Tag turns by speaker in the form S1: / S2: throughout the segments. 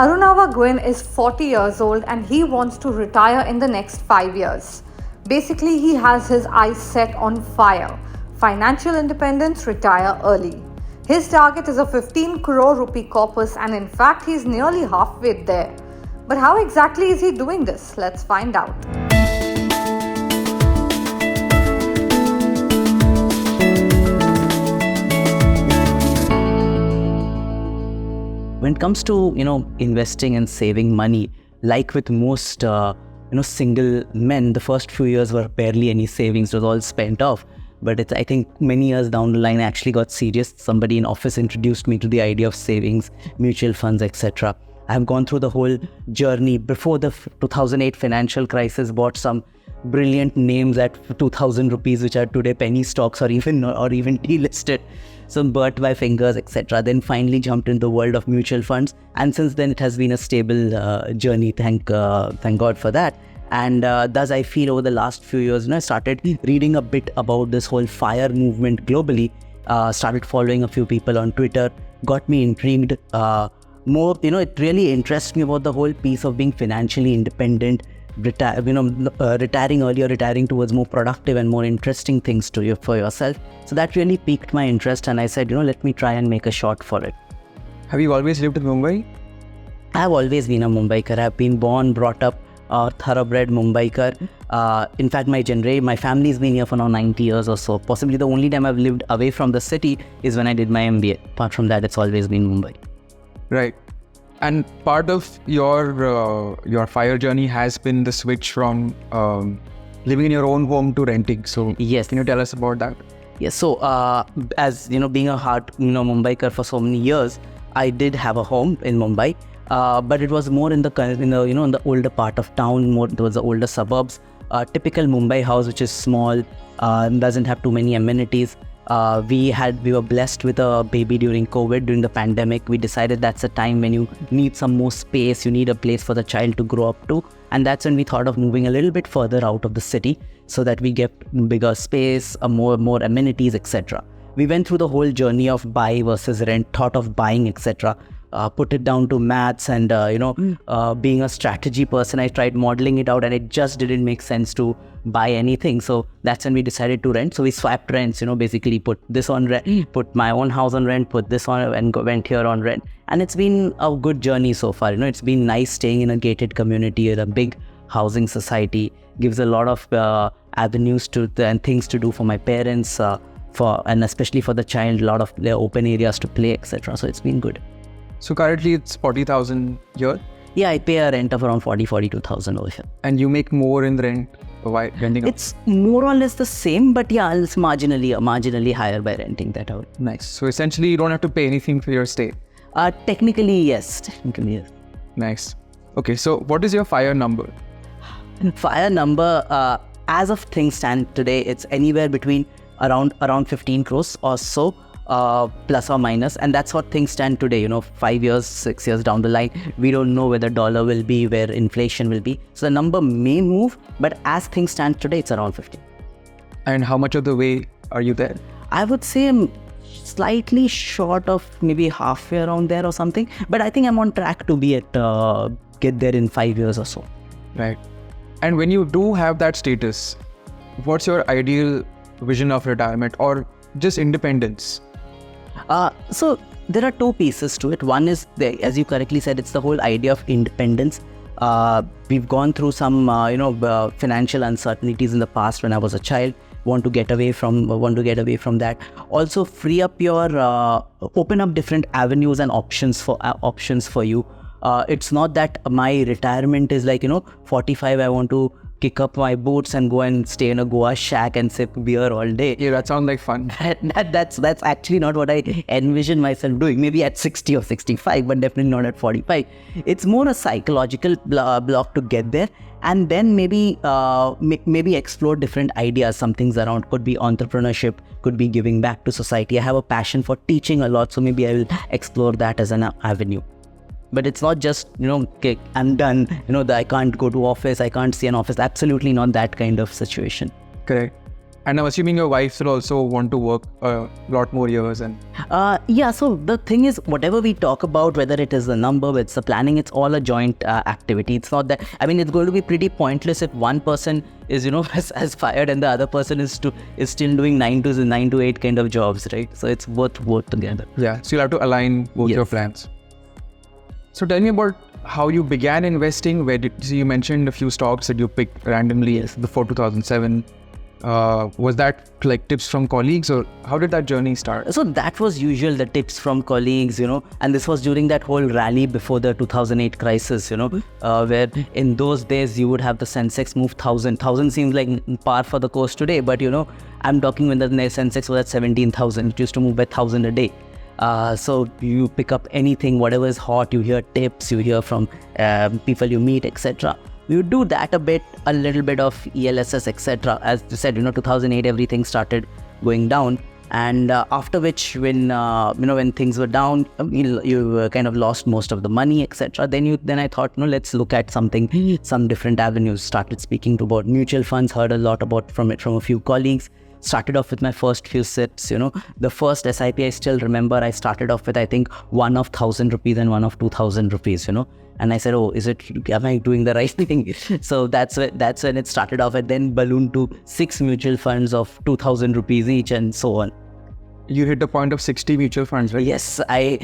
S1: Arunava Guin is 40 years old and he wants to retire in the next 5 years. Basically, he has his eyes set on FIRE, financial independence, retire early. His target is a 15 crore rupee corpus and in fact he is nearly halfway there. But how exactly is he doing this? Let's find out.
S2: When it comes to investing and saving money, like with most single men, the first few years were barely any savings. It was all spent off. But I think many years down the line, I actually got serious. Somebody in office introduced me to the idea of savings, mutual funds, etc. I have gone through the whole journey. Before the 2008 financial crisis, bought some brilliant names at 2,000 rupees, which are today penny stocks or even delisted. Some burnt my fingers, etc. Then finally jumped into the world of mutual funds, and since then it has been a stable journey. Thank God for that. And thus I feel over the last few years, I started reading a bit about this whole FIRE movement globally. Started following a few people on Twitter. Got me intrigued. More, it really interests me about the whole piece of being financially independent. Retiring earlier, retiring towards more productive and more interesting things for yourself. So that really piqued my interest, and I said, let me try and make a shot for it.
S3: Have you always lived in Mumbai?
S2: I've always been a Mumbaikar. I've been born, brought up, thoroughbred Mumbaikar. In fact, my family's been here for now 90 years or so. Possibly the only time I've lived away from the city is when I did my MBA. Apart from that, it's always been Mumbai.
S3: Right. And part of your FIRE journey has been the switch from living in your own home to renting. So
S2: yes,
S3: can you tell us about that?
S2: Yes. So as being a hard Mumbaiker for so many years, I did have a home in Mumbai, but it was more in the older part of town, more towards the older suburbs. Typical Mumbai house, which is small, doesn't have too many amenities. We were blessed with a baby during COVID, during the pandemic. We decided that's a time when you need some more space, you need a place for the child to grow up to. And that's when we thought of moving a little bit further out of the city so that we get bigger space, more amenities, etc. We went through the whole journey of buy versus rent, thought of buying, etc. Put it down to maths and, being a strategy person, I tried modeling it out and it just didn't make sense to buy anything. So that's when we decided to rent. So we swapped rents, basically put this on rent, put my own house on rent, put this on and went here on rent. And it's been a good journey so far. It's been nice staying in a gated community in a big housing society. Gives a lot of avenues and things to do for my parents, and especially for the child, a lot of open areas to play, etc. So it's been good.
S3: So currently it's 40,000 a year?
S2: Yeah, I pay a rent of around 42,000 over here.
S3: And you make more in the rent by renting out?
S2: It's more or less the same, but yeah, it's marginally higher by renting that out.
S3: Nice. So essentially you don't have to pay anything for your stay?
S2: Technically, yes.
S3: Nice. Okay, so what is your FIRE number?
S2: FIRE number, as of things stand today, it's anywhere between around 15 crores or so. Plus or minus, and that's what things stand today. 5 years, 6 years down the line, we don't know where the dollar will be, where inflation will be. So the number may move, but as things stand today, it's around 15.
S3: And how much of the way are you there?
S2: I would say I'm slightly short of maybe halfway around there or something, but I think I'm on track to be get there in 5 years or so.
S3: Right. And when you do have that status, what's your ideal vision of retirement or just independence?
S2: So there are two pieces to it. One is, as you correctly said, it's the whole idea of independence. We've gone through some, financial uncertainties in the past when I was a child. Want to get away from that. Also, free up your, open up different avenues and options for you. It's not that my retirement is like 45. I want to kick up my boots and go and stay in a Goa shack and sip beer all day.
S3: Yeah, that sounds like fun.
S2: That's actually not what I envision myself doing. Maybe at 60 or 65, but definitely not at 45. It's more a psychological block to get there, and then maybe explore different ideas. Some things around could be entrepreneurship, could be giving back to society. I have a passion for teaching a lot, so maybe I will explore that as an avenue. But it's not just, okay, I'm done, I can't go to office, I can't see an office. Absolutely not that kind of situation.
S3: Correct. And I'm assuming your wife will also want to work a lot more years. And
S2: Yeah, so the thing is, whatever we talk about, whether it is the number, it's the planning, it's all a joint activity. It's not that, I mean, it's going to be pretty pointless if one person is, has fired and the other person is still doing 9 to 8 kind of jobs, right? So it's both together.
S3: yeah, so you'll have to align both your plans. So tell me about how you began investing. So you mentioned a few stocks that you picked randomly before 2007. Was that like tips from colleagues, or how did that journey start?
S2: So that was usual, the tips from colleagues, and this was during that whole rally before the 2008 crisis, where in those days you would have the Sensex move 1,000. 1,000 seems like par for the course today, but I'm talking when the Sensex was at 17,000. It used to move by 1,000 a day. So you pick up anything, whatever is hot, you hear tips, you hear from people you meet, etc. You do that a little bit of ELSS, etc. As you said, 2008, everything started going down. And after which, when things were down, you kind of lost most of the money, etc. Then I thought, let's look at some different avenues. Started speaking about mutual funds, heard a lot from a few colleagues. Started off with my first few SIPs, the first SIP I still remember, I started off with, I think, one of 1,000 rupees and one of 2,000 rupees, and I said, am I doing the right thing? So that's when it started off, and then ballooned to 6 mutual funds of 2,000 rupees each, and so on.
S3: You hit the point of 60 mutual funds, right?
S2: Yes, I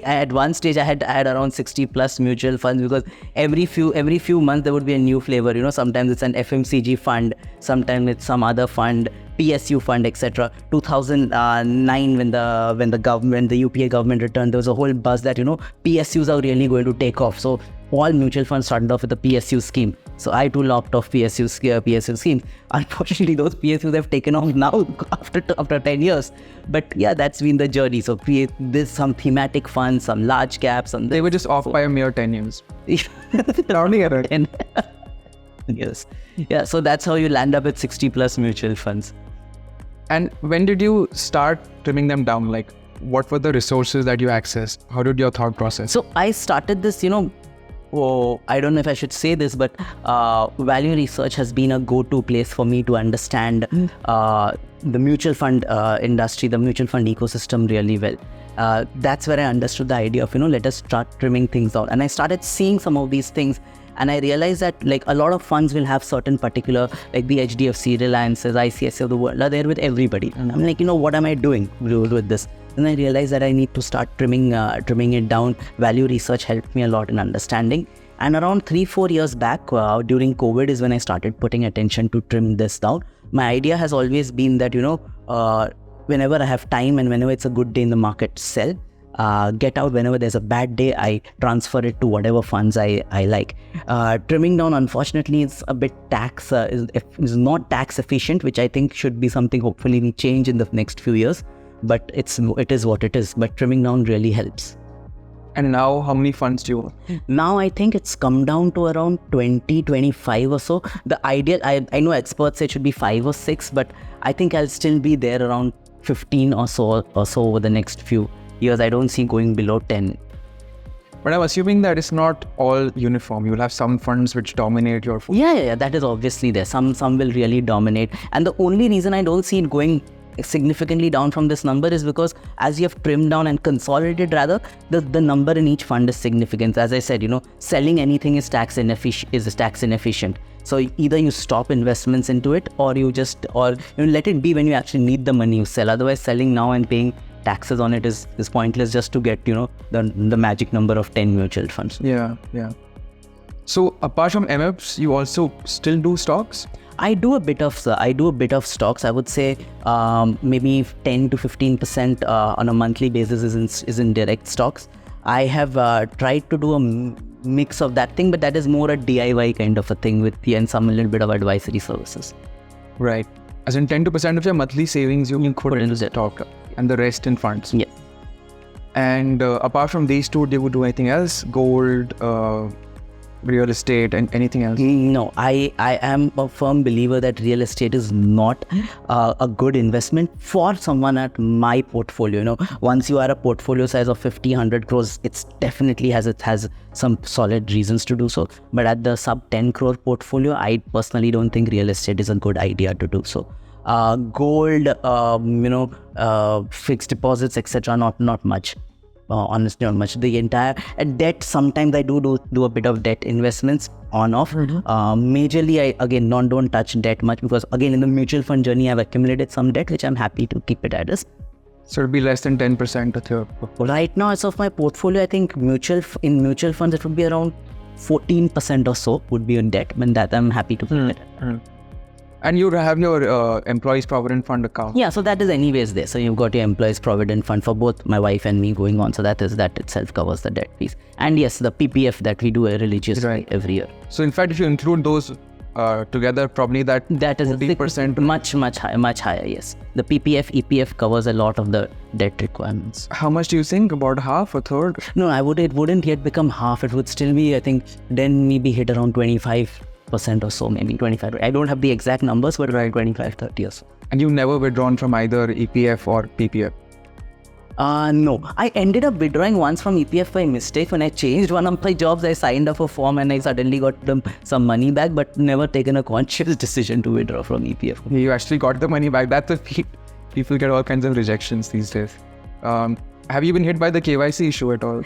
S2: at one stage I had around 60 plus mutual funds, because every few months there would be a new flavor. Sometimes it's an FMCG fund, sometimes it's some other fund, PSU fund, etc. 2009, when the UPA government returned, there was a whole buzz that PSUs are really going to take off. So all mutual funds started off with a PSU scheme. So I too locked off PSU scheme. Unfortunately, those PSUs have taken off now after 10 years. But yeah, that's been the journey. So there's some thematic funds, some large caps.
S3: They were just off by a mere 10 years. Rounding error.
S2: Yes. Yeah, so that's how you land up with 60 plus mutual funds.
S3: And when did you start trimming them down? Like, what were the resources that you accessed? How did your thought process?
S2: So I started this, I don't know if I should say this, but value research has been a go-to place for me to understand the mutual fund industry, the mutual fund ecosystem really well. That's where I understood the idea of, let us start trimming things down. And I started seeing some of these things. And I realized that like a lot of funds will have certain particular, like the HDFC, Reliances, ICICI of the world are there with everybody. And I'm like, what am I doing with this? And I realized that I need to start trimming it down. Value research helped me a lot in understanding. And around 3-4 years back, during COVID is when I started putting attention to trim this down. My idea has always been that, whenever I have time and whenever it's a good day in the market, sell. Get out whenever there's a bad day. I transfer it to whatever funds I like. Trimming down, unfortunately, is a bit is not tax efficient, which I think should be something hopefully we change in the next few years. But it is what it is. But trimming down really helps.
S3: And now, how many funds do you own?
S2: Now I think it's come down to around 20, 25 or so. The ideal, I know experts say it should be 5 or 6, but I think I'll still be there around 15 or so over the next few years. I don't see going below 10.
S3: But I'm assuming that it's not all uniform. You'll have some funds which dominate your fund.
S2: Yeah, that is obviously there. Some will really dominate. And the only reason I don't see it going significantly down from this number is because as you have trimmed down and consolidated rather, the number in each fund is significant. As I said, selling anything is tax inefficient. So either you stop investments into it, or you let it be when you actually need the money you sell. Otherwise, selling now and paying taxes on it is pointless just to get the magic number of 10 mutual funds.
S3: Yeah. So apart from MFs, you also still do stocks?
S2: I do a bit of stocks. I would say maybe 10 to 15% on a monthly basis is in direct stocks. I have tried to do a mix of that thing, but that is more a DIY kind of a thing with and some a little bit of advisory services.
S3: Right. As in 10% of your monthly savings you put into stock and the rest in funds.
S2: Yeah.
S3: And apart from these two, do you do anything else? Gold, real estate, and anything else?
S2: No, I am a firm believer that real estate is not a good investment for someone at my portfolio. Once you are a portfolio size of 50-100 crores, it definitely has some solid reasons to do so. But at the sub 10 crore portfolio, I personally don't think real estate is a good idea to do so. Gold, fixed deposits, etc. Not much. Honestly, not much. The entire debt, sometimes I do a bit of debt investments on off. Majorly, I again don't touch debt much, because again in the mutual fund journey I've accumulated some debt which I'm happy to keep it at risk.
S3: So it'll be less than 10% of your portfolio.
S2: Right now, as of my portfolio, I think in mutual funds it would be around 14% or so would be on debt, and that I'm happy to keep it.
S3: And you have your employees provident fund account.
S2: Yeah, so that is anyways there. So you've got your employees provident fund for both my wife and me going on. So that itself covers the debt piece. And yes, the PPF that we do religiously every year.
S3: So in fact, if you include those together, probably that
S2: is
S3: 40%
S2: much higher. Yes, the PPF EPF covers a lot of the debt requirements.
S3: How much do you think? About half, a third?
S2: No, it wouldn't yet become half. It would still be, I think, then maybe hit around 25% or so, maybe 25. I don't have the exact numbers, but around 25-30 or so.
S3: And you never withdrawn from either EPF or PPF?
S2: No, I ended up withdrawing once from EPF by mistake. When I changed one of my jobs, I signed up a form and I suddenly got some money back, but never taken a conscious decision to withdraw from EPF.
S3: You actually got the money back. That's a feat. People get all kinds of rejections these days. Have you been hit by the KYC issue at all?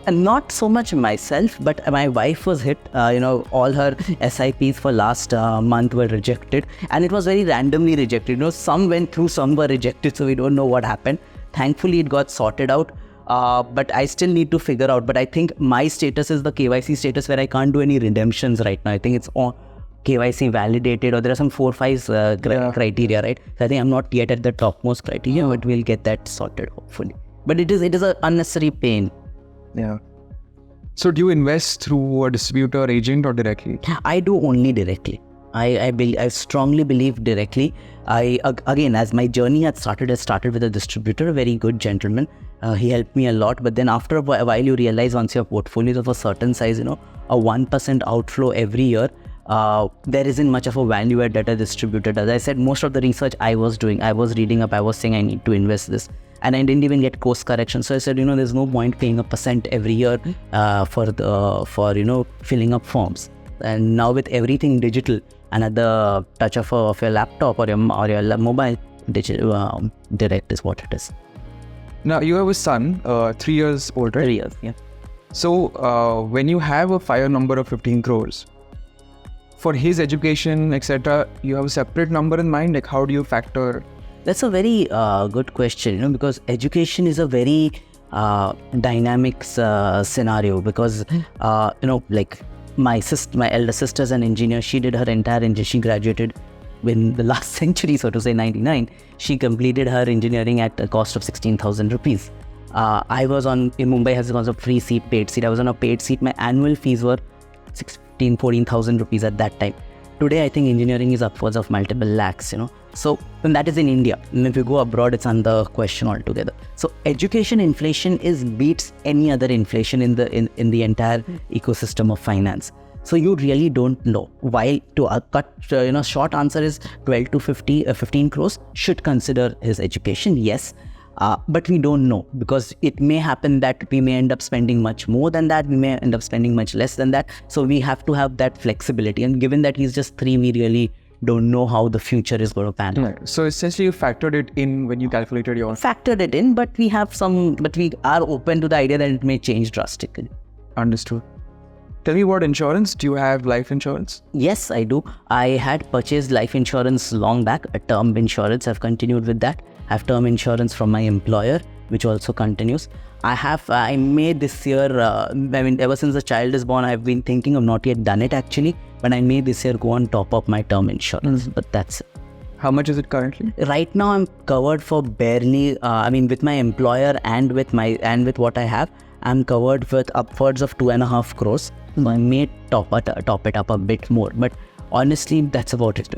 S2: Not so much myself, but my wife was hit. All her SIPs for last month were rejected, and it was very randomly rejected. Some went through, some were rejected, so we don't know what happened. Thankfully, it got sorted out, but I still need to figure out. But I think my status is the KYC status where I can't do any redemptions right now. I think it's all KYC validated, or there are some 4 or 5 criteria, right? So I think I'm not yet at the topmost criteria, but we'll get that sorted hopefully. But it is an unnecessary pain.
S3: Yeah. So do you invest through a distributor, agent, or directly?
S2: I do only directly. I strongly believe directly. Again, as my journey had started, I started with a distributor, a very good gentleman. He helped me a lot. But then after a while, you realize once your portfolio is of a certain size, a 1% outflow every year, there isn't much of a value add that a distributor does. I said most of the research I was doing, I was reading up, I was saying I need to invest this. And I didn't even get course correction. So I said, there's no point paying a percent every year for filling up forms. And now with everything digital and at the touch of your laptop or your mobile, digital direct is what it is.
S3: Now you have a son, 3 years old, right?
S2: 3 years, yeah.
S3: So when you have a FIRE number of 15 crores, for his education, etc., you have a separate number in mind? Like how do you factor?
S2: That's a very good question, because education is a very dynamic scenario, because, like my elder sister's an engineer. She did her entire engineering. She graduated in the last century, so to say, 99. She completed her engineering at a cost of 16,000 rupees. I was in Mumbai has a free seat, paid seat. I was on a paid seat. My annual fees were 14,000 rupees at that time. Today, I think engineering is upwards of multiple lakhs, So, and that is in India. And if you go abroad, it's another question altogether. So, education inflation beats any other inflation in the entire ecosystem of finance. So, you really don't know. While to short answer is 12 to 15 crores should consider his education, yes. But we don't know, because it may happen that we may end up spending much more than that, we may end up spending much less than that. So we have to have that flexibility. And given that he's just 3, we really don't know how the future is going to pan out.
S3: Right. So essentially you factored it in when you calculated your...
S2: Factored it in, but we are open to the idea that it may change drastically.
S3: Understood. Tell me about insurance. Do you have life insurance?
S2: Yes, I do. I had purchased life insurance long back, a term insurance. I've continued with that. I have term insurance from my employer, which also continues. I made this year, ever since the child is born, I've been thinking, I've not yet done it actually, but I may this year go on top of my term insurance, but that's it.
S3: How much is it currently?
S2: Right now, I'm covered for barely, with my employer and with what I have, I'm covered with upwards of 2.5 crores. So I may top it up a bit more, but honestly, that's about it.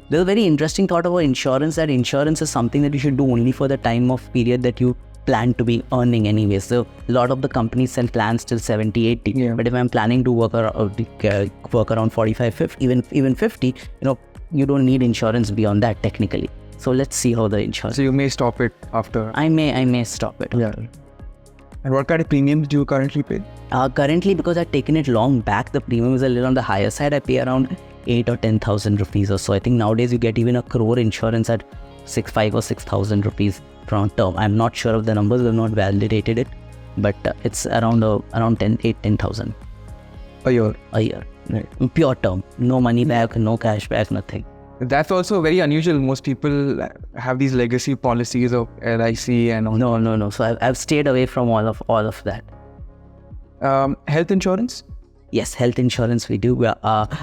S2: There's a very interesting thought about insurance, that insurance is something that you should do only for the time of period that you plan to be earning anyway. So a lot of the companies sell plans till 70, 80. Yeah. But if I'm planning to work around 45, 50, even 50, you don't need insurance beyond that technically. So let's see how the insurance.
S3: So you may stop it after.
S2: I may stop it.
S3: Yeah. And what kind of premiums do you currently pay?
S2: Currently, because I've taken it long back, the premium is a little on the higher side. I pay around 8 or 10,000 rupees or so. I think nowadays you get even a crore insurance at 5 or 6,000 rupees per term. I'm not sure of the numbers, I've not validated it, but it's around 10,000
S3: a year.
S2: a year. Right. Pure term, no money back, no cash back, nothing.
S3: That's also very unusual. Most people have these legacy policies of LIC and all.
S2: No. So I've stayed away from all of that.
S3: Health insurance?
S2: Yes, health insurance we do.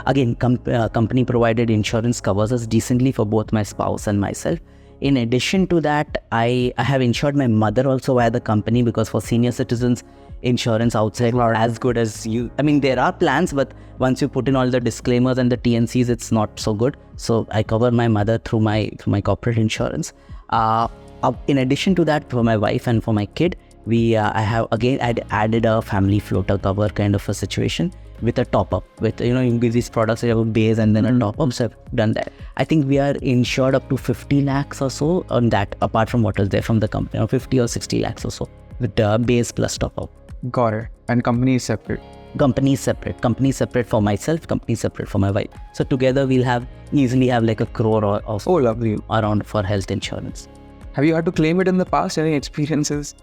S2: Again, company provided insurance covers us decently for both my spouse and myself. In addition to that, I have insured my mother also via the company, because for senior citizens, insurance outside are as good as you. I mean, there are plans, but once you put in all the disclaimers and the TNCs, it's not so good. So I cover my mother through my corporate insurance. In addition to that, for my wife and for my kid, I'd added a family floater cover kind of a situation with a top up. With you give these products, you have a base and then a top up. So I've done that. I think we are insured up to 50 lakhs or so on that, apart from what is there from the company, or 50 or 60 lakhs or so with the base plus top up.
S3: Got it. And company is separate?
S2: Company is separate. Company is separate for myself, company is separate for my wife. So together we'll easily have like a crore or so
S3: lovely.
S2: around for health insurance.
S3: Have you had to claim it in the past? Any experiences?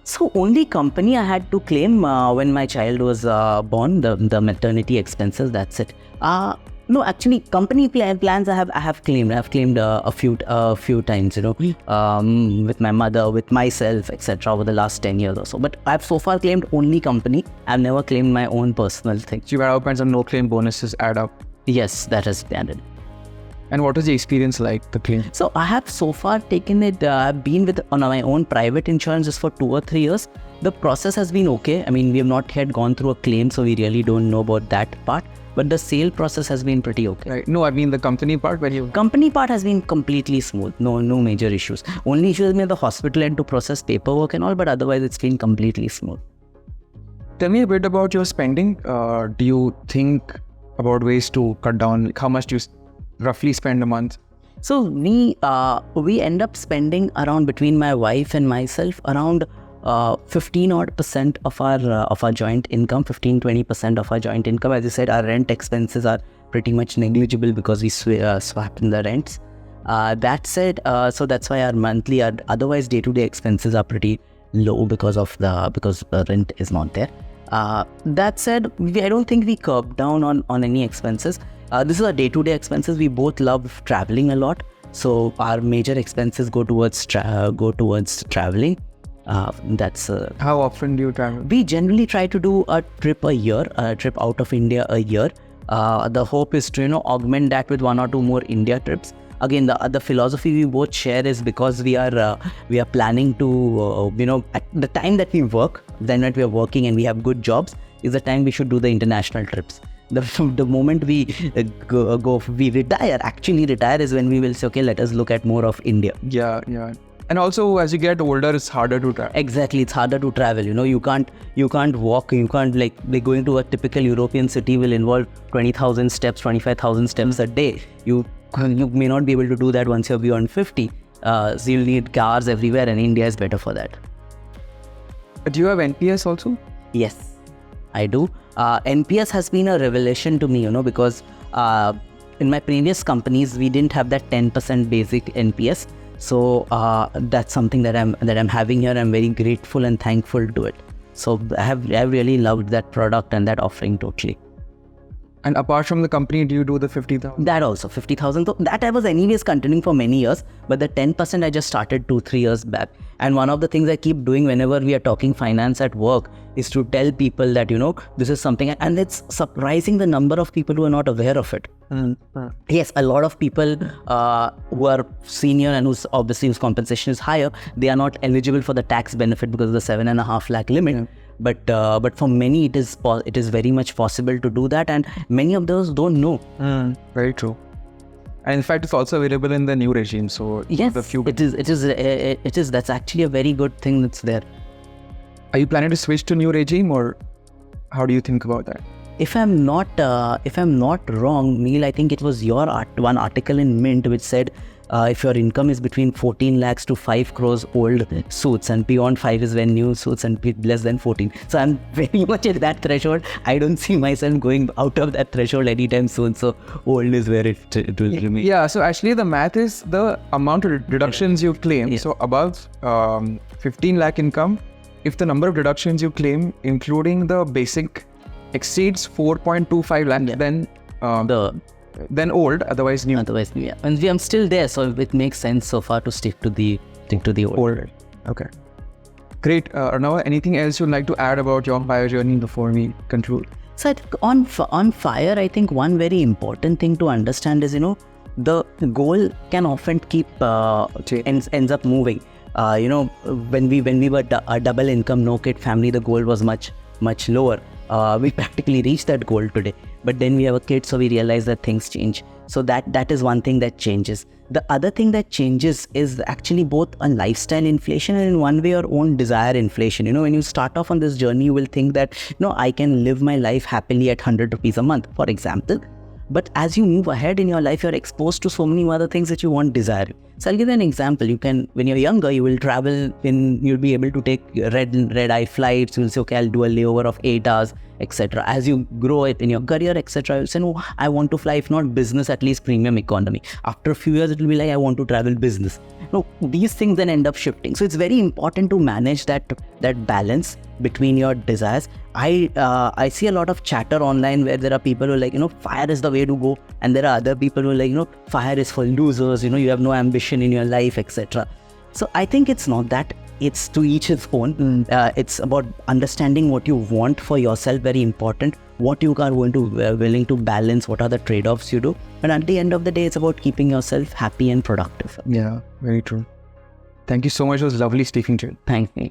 S2: So only company I had to claim when my child was born, the maternity expenses, that's it. No, actually, company plans I have claimed. I've claimed a few times, with my mother, with myself, etc. over the last 10 years or so. But I've so far claimed only company. I've never claimed my own personal thing.
S3: So you've had all kinds of no-claim bonuses add up?
S2: Yes, that has added.
S3: And what is the experience like, the claim?
S2: So I have so far taken it, I've been on my own private insurance just for 2 or 3 years. The process has been okay. I mean, we have not yet gone through a claim, so we really don't know about that part. But the sale process has been pretty okay.
S3: Right. No, I mean the company part where you...
S2: Company part has been completely smooth. No major issues. Only issue has been the hospital end to process paperwork and all, but otherwise it's been completely smooth.
S3: Tell me a bit about your spending. Do you think about ways to cut down? Like how much do you roughly spend a month?
S2: So we end up spending around, between my wife and myself, around 15% of our joint income, 15-20% of our joint income. As you said, our rent expenses are pretty much negligible because we swap in the rents. That said, so that's why our otherwise day-to-day expenses are pretty low because the rent is not there. That said, I don't think we curb down on any expenses. This is our day-to-day expenses. We both love traveling a lot, so our major expenses go towards traveling. That's
S3: how often do you travel?
S2: We generally try to do a trip out of India a year. The hope is to augment that with 1 or 2 more India trips. Again, the philosophy we both share is because we are planning to at the time that we work, then that we are working and we have good jobs, is the time we should do the international trips. The moment we retire is when we will say, okay, let us look at more of India.
S3: Yeah. And also, as you get older, it's harder to travel.
S2: Exactly, it's harder to travel. You can't walk. You can't like going to a typical European city will involve 20,000 steps, 25,000 steps a day. You may not be able to do that once you're beyond 50. So you'll need cars everywhere, and India is better for that.
S3: Do you have NPS also?
S2: Yes, I do. NPS has been a revelation to me, because in my previous companies we didn't have that 10% basic NPS. So that's something that I'm having here. I'm very grateful and thankful to it. So I've really loved that product and that offering totally.
S3: And apart from the company, do you do the 50,000?
S2: That also, 50,000. That I was anyways continuing for many years, but the 10% I just started 2-3 years back. And one of the things I keep doing whenever we are talking finance at work is to tell people that, this is something, and it's surprising the number of people who are not aware of it. Yes, a lot of people who are senior and whose compensation is higher, they are not eligible for the tax benefit because of the 7.5 lakh limit. Yeah. But for many it is very much possible to do that, and many of those don't know.
S3: Very true. And in fact, it's also available in the new regime. So
S2: yes, it is. That's actually a very good thing that's there.
S3: Are you planning to switch to new regime, or how do you think about that?
S2: if I'm not wrong, Neil, I think it was your one article in Mint which said if your income is between 14 lakhs to 5 crores, old suits, and beyond 5 is when new suits, and less than 14. So I'm very much at that threshold. I don't see myself going out of that threshold anytime soon. So old is where it will remain.
S3: Yeah, so actually the math is the amount of deductions you claim.
S2: Yeah.
S3: So above 15 lakh income, if the number of deductions you claim, including the basic, exceeds 4.25 lakh, then old, otherwise new.
S2: Yeah. And I'm still there, so it makes sense so far to stick to the old.
S3: Okay. Great. Arunava, anything else you'd like to add about your FIRE journey before we conclude?
S2: So I think on FIRE, I think one very important thing to understand is, the goal can often keep ends up moving. When we were a double income, no kid family, the goal was much lower. We practically reached that goal today, but then we have a kid, so we realize that things change. So that is one thing that changes. The other thing that changes is actually both a lifestyle inflation and in one way your own desire inflation. When you start off on this journey, you will think that I can live my life happily at 100 rupees a month, for example. But as you move ahead in your life, you're exposed to so many other things that you want desire. So I'll give you an example. When you're younger, you will travel you'll be able to take red-eye flights. You'll say, okay, I'll do a layover of 8 hours, etc. As you grow it in your career, etc., you'll say, no, I want to fly, if not business, at least premium economy. After a few years, it will be like, I want to travel business. These things then end up shifting. So it's very important to manage that balance between your desires. I see a lot of chatter online where there are people who are like, FIRE is the way to go, and there are other people who are like, FIRE is for losers, you have no ambition in your life, etc. So I think it's not that. It's to each his own. It's about understanding what you want for yourself, very important. What you are willing to balance, what are the trade-offs you do. And at the end of the day, it's about keeping yourself happy and productive.
S3: Yeah, very true. Thank you so much. It was lovely speaking to you.
S2: Thank you.